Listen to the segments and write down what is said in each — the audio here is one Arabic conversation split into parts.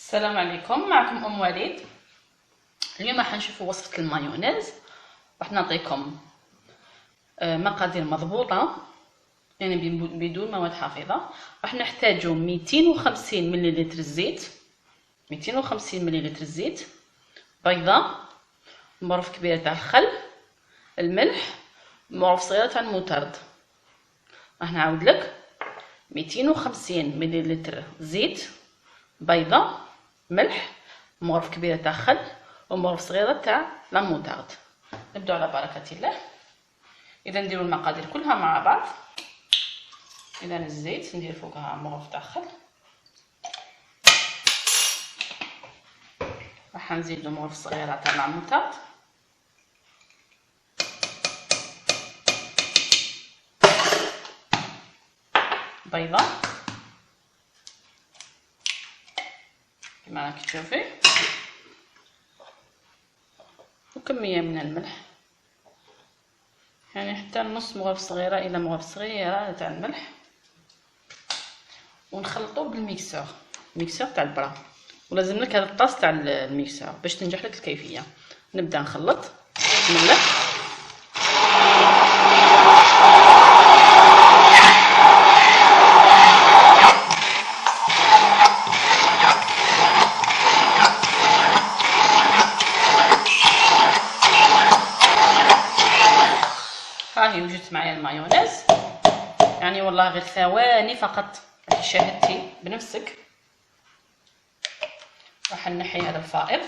السلام عليكم، معكم ام وليد. اليوم راح نشوفوا وصفه المايونيز. راح نعطيكم مقادير مضبوطه، يعني بدون مواد حافظه. راح نحتاجوا 250 ملل زيت، 250 ملل زيت، بيضه، مغرف كبيره تاع الخل، الملح، مغرف صغيره تاع الموترد. راح نعاود لك: 250 ملل زيت، بيضه، ملح، مغرف كبيره تاع خل، ومغرف صغيره تاع لاموتارد. نبداو على بركه الله. اذا نديروا المقادير كلها مع بعض. اذا الزيت ندير فوقها مغرف تاع خل، راح نزيدو مغرف صغيره تاع لاموتارد، بيضه كما راك تشوفي، وكميه من الملح، يعني حتى نص مغرف صغيره الى مغرف صغيره تاع الملح. ونخلطوه بالميكسور، الميكسور تاع البرا، ولازم لك هذا الطاس تاع الميكسور باش تنجح لك الكيفيه. نبدا نخلط. بسم الله. ها هي وجدت معايا المايونيز، يعني والله غير ثواني فقط شاهدتي بنفسك. راح نحي هذا الفائض،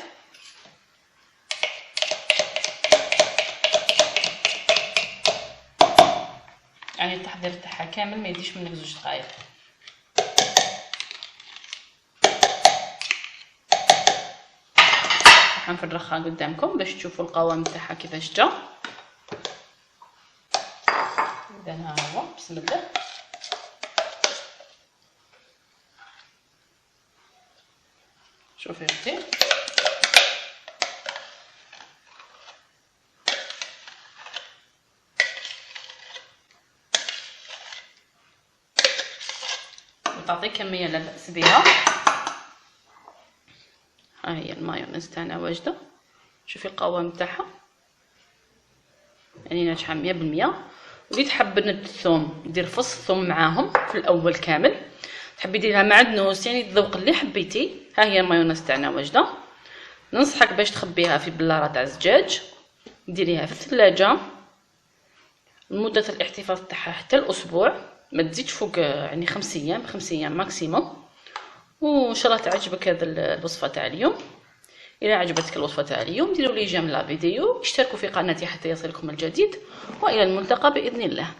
يعني التحضير تاعها كامل ما يديش منك 2 دقائق. راح نفرغها قدامكم باش تشوفوا القوام تاعها كيفاش جا. اذا ها هو، بسم الله. شوفي اختي، وتعطي كميه لا باس بها. ها هي المايونيز تاعنا واجده، شوفي القوام تاعها، يعني ناجحه 100%. ولي تحب بنت الثوم دير فص ثوم معاهم في الاول كامل، تحبي ديرها معدنوس، يعني الذوق اللي حبيتي. ها هي المايونيز تاعنا واجده. ننصحك باش تخبيها في بلاره تاع الزجاج، ديريها في الثلاجه مده الاحتفاظ تاعها حتى الاسبوع، ما تزيدش فوق يعني 5 ايام، 5 ايام ماكسيموم. وان شاء الله تعجبك هذه الوصفه تاع اليوم. إذا عجبتك الوصفة تاع اليوم ديروا لي جيم لا فيديو، اشتركوا في قناتي حتى يصلكم الجديد، وإلى الملتقى بإذن الله.